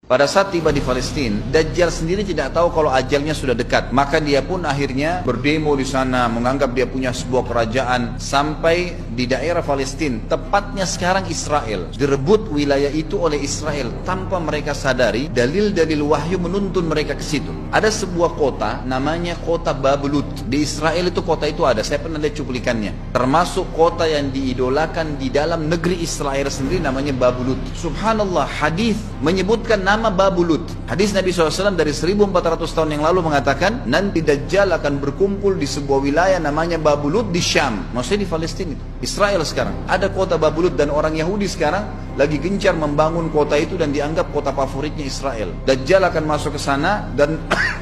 Pada saat tiba di Palestina, Dajjal sendiri tidak tahu kalau ajalnya sudah dekat. Maka dia pun akhirnya berdemo di sana, menganggap dia punya sebuah kerajaan sampai di daerah Palestina, tepatnya sekarang Israel. Direbut wilayah itu oleh Israel tanpa mereka sadari. Dalil-dalil wahyu menuntun mereka ke situ. Ada sebuah kota namanya kota Babulut. Di Israel itu kota itu ada. Saya pernah lihat cuplikannya. Termasuk kota yang diidolakan di dalam negeri Israel sendiri namanya Babulut. Subhanallah, hadis menyebutkan nama Babulut. Hadis Nabi SAW dari 1400 tahun yang lalu mengatakan nanti Dajjal akan berkumpul di sebuah wilayah namanya Babulut di Syam. Maksudnya di Palestina itu. Israel sekarang. Ada kota Babulut dan orang Yahudi sekarang lagi gencar membangun kota itu dan dianggap kota favoritnya Israel. Dajjal akan masuk ke sana dan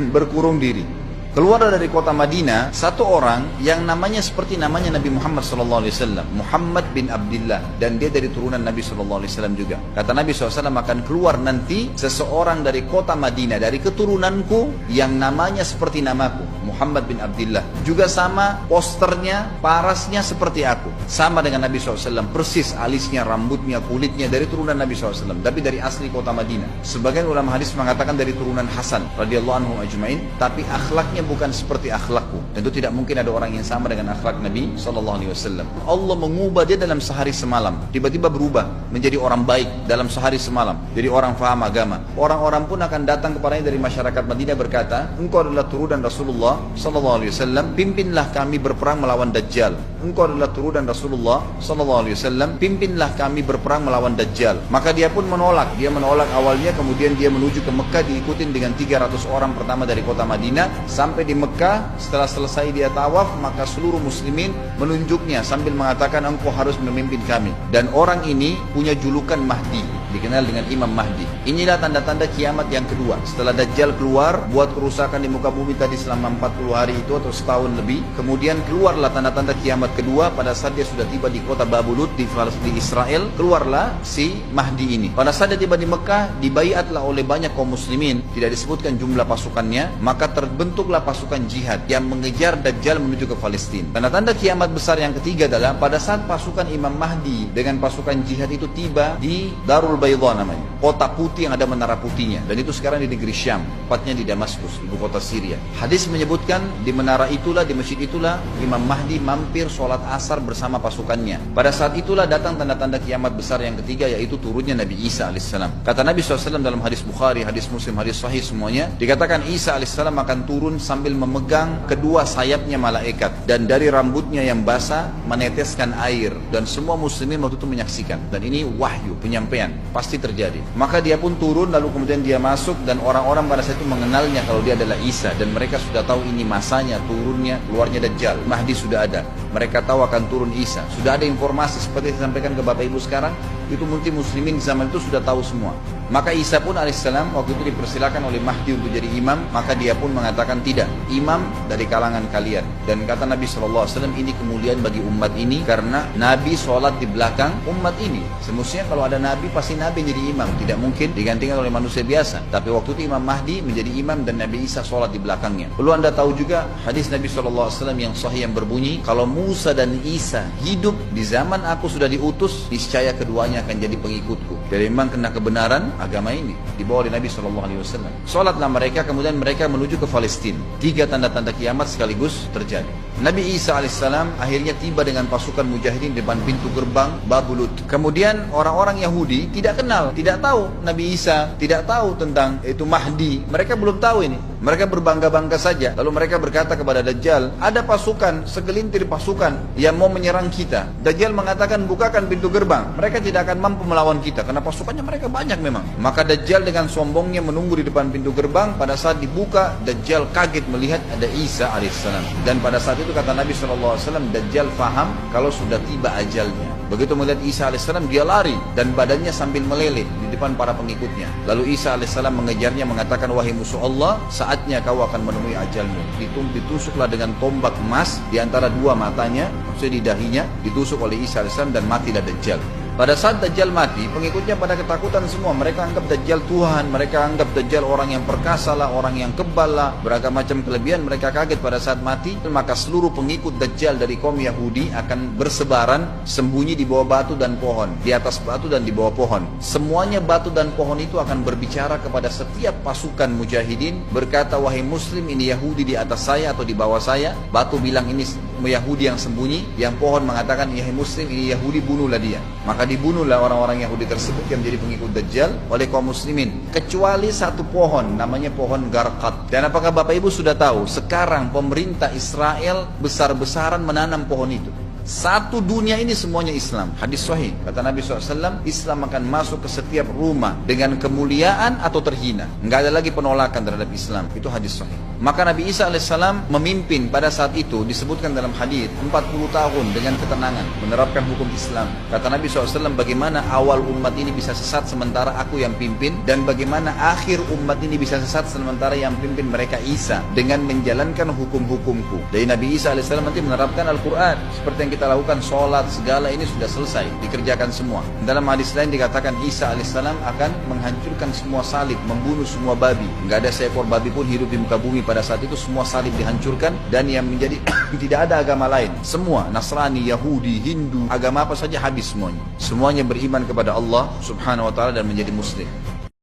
berkurung diri. Keluar dari kota Madinah satu orang yang namanya seperti namanya Nabi Muhammad SAW, Muhammad bin Abdullah, dan dia dari turunan Nabi SAW juga. Kata Nabi SAW, akan keluar nanti seseorang dari kota Madinah, dari keturunanku yang namanya seperti namaku, Muhammad bin Abdullah. Juga sama posternya, parasnya seperti aku, sama dengan Nabi SAW, persis alisnya, rambutnya, kulitnya dari turunan Nabi SAW, tapi dari asli kota Madinah. Sebagian ulama hadis mengatakan dari turunan Hasan radhiyallahu anhu ajmain, tapi akhlaknya bukan seperti akhlakku. Tentu tidak mungkin ada orang yang sama dengan akhlak Nabi SAW. Allah mengubah dia dalam sehari semalam. Tiba-tiba berubah menjadi orang baik dalam sehari semalam. Jadi orang faham agama. Orang-orang pun akan datang kepadanya dari masyarakat Madinah berkata, engkau adalah turunan Rasulullah SAW, pimpinlah kami berperang melawan Dajjal. Engkau adalah turunan Rasulullah SAW, pimpinlah kami berperang melawan Dajjal. Maka dia pun menolak. Dia menolak awalnya, kemudian dia menuju ke Mekah diikutin dengan 300 orang pertama dari kota Madinah. Sampai di Mekah, setelah selesai dia tawaf, maka seluruh muslimin menunjuknya sambil mengatakan engkau harus memimpin kami. Dan orang ini punya julukan Mahdi, dikenal dengan Imam Mahdi. Inilah tanda-tanda kiamat yang kedua. Setelah Dajjal keluar, buat kerusakan di muka bumi tadi selama 40 hari itu atau setahun lebih. Kemudian keluarlah tanda-tanda kiamat kedua pada saat dia sudah tiba di kota Babulut di Israel. Keluarlah si Mahdi ini. Pada saat dia tiba di Mekah, dibaiatlah oleh banyak kaum muslimin. Tidak disebutkan jumlah pasukannya, maka terbentuklah pasukan jihad yang mengejar Dajjal menuju ke Palestina. Tanda-tanda kiamat besar yang ketiga adalah pada saat pasukan Imam Mahdi dengan pasukan jihad itu tiba di Darul Baydha namanya, kota putih yang ada menara putihnya, dan itu sekarang di negeri Syam, tepatnya di Damaskus, ibu kota Syria. Hadis menyebutkan di menara itulah, di masjid itulah Imam Mahdi mampir sholat asar bersama pasukannya. Pada saat itulah datang tanda-tanda kiamat besar yang ketiga, yaitu turunnya Nabi Isa alaihissalam. Kata Nabi SAW dalam hadis Bukhari, hadis Muslim, hadis Sahih semuanya, dikatakan Isa alaihissalam akan turun sambil memegang kedua sayapnya malaikat, dan dari rambutnya yang basah meneteskan air, dan semua muslimin waktu itu menyaksikan. Dan ini wahyu, penyampaian, pasti terjadi. Maka dia pun turun, lalu kemudian dia masuk, dan orang-orang pada saat itu mengenalnya kalau dia adalah Isa, dan mereka sudah tahu ini masanya turunnya, keluarnya Dajjal. Mahdi sudah ada, mereka tahu akan turun Isa. Sudah ada informasi seperti disampaikan ke Bapak Ibu sekarang, itu mungkin muslimin zaman itu sudah tahu semua. Maka Isa pun alaihissalam waktu itu dipersilakan oleh Mahdi untuk jadi imam, maka dia pun mengatakan tidak, imam dari kalangan kalian. Dan kata Nabi SAW, ini kemuliaan bagi umat ini karena Nabi sholat di belakang umat ini. Semestinya kalau ada Nabi pasti Nabi jadi imam, tidak mungkin digantikan oleh manusia biasa. Tapi waktu itu Imam Mahdi menjadi imam dan Nabi Isa sholat di belakangnya. Perlu anda tahu juga hadis Nabi SAW yang sahih yang berbunyi, kalau Musa dan Isa hidup di zaman aku sudah diutus, niscaya keduanya akan jadi pengikutku. Jadi memang kena kebenaran agama ini dibawa oleh Nabi SAW. Sholatlah mereka, kemudian mereka menuju ke Palestina. 3 tanda-tanda kiamat sekaligus terjadi. Nabi Isa alaihissalam akhirnya tiba dengan pasukan mujahidin di depan pintu gerbang Babulut. Kemudian orang-orang Yahudi tidak kenal, tidak tahu Nabi Isa, tidak tahu tentang itu Mahdi. Mereka belum tahu ini. Mereka berbangga-bangga saja. Lalu mereka berkata kepada Dajjal, ada pasukan, segelintir pasukan yang mau menyerang kita. Dajjal mengatakan, bukakan pintu gerbang. Mereka tidak akan mampu melawan kita karena pasukannya mereka banyak memang. Maka Dajjal dengan sombongnya menunggu di depan pintu gerbang. Pada saat dibuka, Dajjal kaget melihat ada Isa alaihissalam. Dan pada saat itu kata Nabi SAW, Dajjal faham kalau sudah tiba ajalnya. Begitu melihat Isa alaihissalam, dia lari dan badannya sambil meleleh di depan para pengikutnya. Lalu Isa alaihissalam mengejarnya, mengatakan, wahai musuh Allah, saatnya kau akan menemui ajalmu. Ditusuklah dengan tombak emas di antara dua matanya, maksudnya di dahinya, ditusuk oleh Isa alaihissalam dan matilah Dajjal. Pada saat Dajjal mati, pengikutnya pada ketakutan semua. Mereka anggap Dajjal Tuhan, mereka anggap Dajjal orang yang perkasa lah, orang yang kebal lah, beragam macam kelebihan. Mereka kaget pada saat mati. Maka seluruh pengikut Dajjal dari kaum Yahudi akan bersebaran sembunyi di bawah batu dan pohon, di atas batu dan di bawah pohon. Semuanya batu dan pohon itu akan berbicara kepada setiap pasukan mujahidin, berkata, wahai muslim, ini Yahudi di atas saya atau di bawah saya. Batu bilang ini Yahudi yang sembunyi, yang pohon mengatakan, wahai muslim, ini Yahudi, bunuhlah dia. Maka dibunuhlah orang-orang Yahudi tersebut yang menjadi pengikut Dajjal oleh kaum muslimin, kecuali satu pohon, namanya pohon Garqad. Dan apakah Bapak Ibu sudah tahu, sekarang pemerintah Israel besar-besaran menanam pohon itu. Satu dunia ini semuanya Islam. Hadis sahih, kata Nabi SAW, Islam akan masuk ke setiap rumah dengan kemuliaan atau terhina. Enggak ada lagi penolakan terhadap Islam. Itu hadis sahih. Maka Nabi Isa AS memimpin pada saat itu, disebutkan dalam hadis, 40 tahun dengan ketenangan menerapkan hukum Islam. Kata Nabi SAW, bagaimana awal umat ini bisa sesat sementara aku yang pimpin, dan bagaimana akhir umat ini bisa sesat sementara yang pimpin mereka Isa, dengan menjalankan hukum-hukumku. Dari Nabi Isa AS nanti menerapkan Al-Quran seperti yang kita lakukan, sholat, segala ini sudah selesai, dikerjakan semua. Dalam hadis lain dikatakan Isa alaihissalam akan menghancurkan semua salib, membunuh semua babi. Nggak ada seekor babi pun hidup di muka bumi pada saat itu, semua salib dihancurkan, dan yang menjadi tidak ada agama lain. Semua, Nasrani, Yahudi, Hindu, agama apa saja habis semuanya. Semuanya beriman kepada Allah subhanahu wa ta'ala dan menjadi muslim.